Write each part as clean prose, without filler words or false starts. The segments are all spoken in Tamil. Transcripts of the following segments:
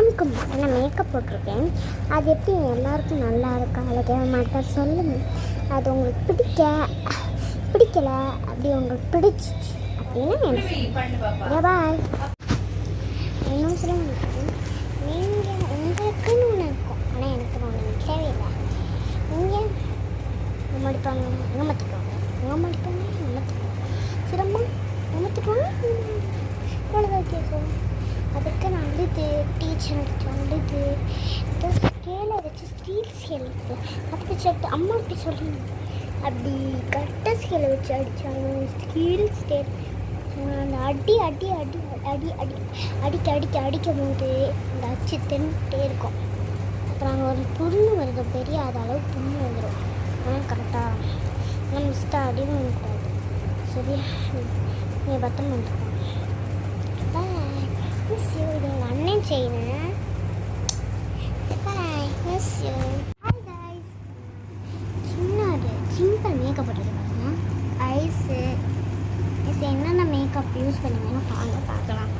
எக்ஸாமுக்கு மட்டும் நான் மேக்கப் போட்டிருக்கேன். அது எப்படி எல்லாருக்கும் நல்லா இருக்கா அழகாக மாட்டா சொல்லுங்கள். அது உங்களுக்கு பிடிக்கல அப்படி உங்களுக்கு பிடிச்சிச்சு அப்படின்னா எனக்கு பாய். இன்னும் சொல்ல மாட்டேன். நீங்கள் உங்களுக்குன்னு ஒன்று இருக்கும், ஆனால் எனக்கு ஒன்று தேவையில்லை. நீங்கள் மடிப்பாங்க அங்கமத்துக்குவாங்க சிரமமா அங்கமத்துக்குவாங்க அவ்வளோதான் கேட்கும். அதுக்கு நான் அழுது டீச்சர் எடுத்து அழுது ஸ்கேலை வச்சு ஸ்டீல் ஸ்கேல் இருக்குது அதை வச்சு எடுத்து அம்மா அப்படி சொல்லணும். அப்படி கட்ட ஸ்கேலை வச்சு அடித்தாங்க ஸ்டீல் ஸ்கேல். அந்த அடி அடி அடி அடி அடி அடிக்க அடிக்க அடிக்கும் போது அந்த அச்சு தின்னுட்டே இருக்கும். அப்புறம் அங்கே ஒரு புண்ணு வருது, பெரிய அது அளவு புண்ணு வந்துடும். ஆனால் கரெக்டாக நம்ம மிஸ்டாக அடியும் கூடாது. சரியா? நீ பத்திரம் வந்துருக்கோம். பாய் மிஸ் யூ. இது எங்கள் அண்ணன் செய்யணும். பாய் மிஸ் யூ. Hi guys. சின்ன ஒரு சிம்பிள் மேக்கப் போட்டுருக்கு பாருங்க. ஐஸு என்னென்ன மேக்கப் யூஸ் பண்ணுவீங்கன்னா பார்க்கலாம்.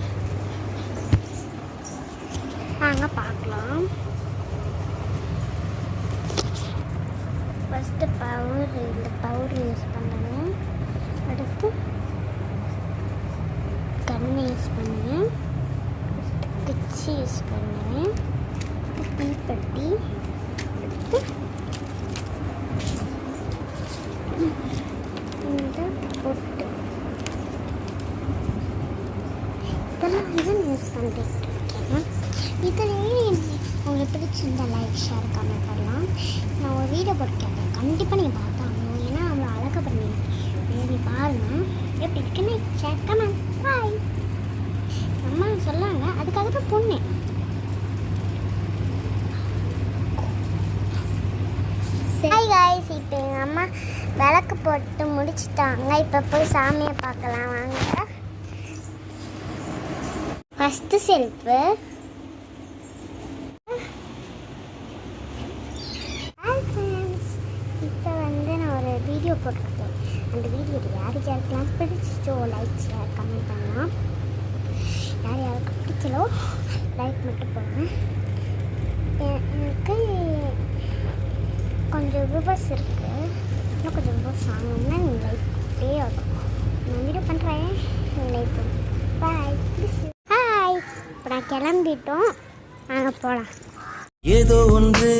ஃபஸ்ட்டு இந்த பவுடர் யூஸ் பண்ணுவேன். அடுத்து கண்ணு யூஸ் பண்ணுவேன். குச்சி யூஸ் பண்ணுவேன். தீப்பெட்டி. அடுத்து இந்த பொட்டு. இதெல்லாம் யூஸ் பண்ணிட்டு இருக்கேன். இதுலேயே உங்களுக்கு பிடிச்சிருந்தா லைக் ஷேர் கமெண்ட் பண்ணலாம். நான் ஒரு வீடியோ போட்டிருக்கேன், கண்டிப்பாக நீங்கள் பார்த்தாங்க. ஏன்னா அவ்வளோ அழகாக பண்ணுவீங்க. நீ பாருங்கள் எப்படி இருக்குன்னு ஷேர் கமெண்ட். பாய். அம்மா சொல்லாங்க, அதுக்காக தான் பொண்ணேன். Hi guys. இப்போ எங்கள் அம்மா விளக்கு போட்டு முடிச்சிட்டாங்க. இப்போ போய் சாமியை பார்க்கலாம் வாங்க. First shelf. இப்போ நான் ஒரு வீடியோ போட்டிருக்கேன். அந்த வீடியோவில் யாருக்கெல்லாம் பிடிச்சோ லைக் ஷேர் கமெண்ட் பண்ணலாம். யாருக்கு பிடிச்சலோ லைக் மட்டும் போடுங்க. எனக்கு கொஞ்சம் வியூவர்ஸ் இருக்குது. இன்னும் கொஞ்சம் வியூவர்ஸ் ஆகணும்னா நீங்கள் லைக் ப்ளே ஆகும். நான் வீடியோ பண்ணுறேன், நீங்கள் லைக் பண்ணுங்க. பாய். ஹாய். இப்போ நான் கிளம்பிட்டோம், நாங்கள் போகலாம். ஏதோ ஒன்று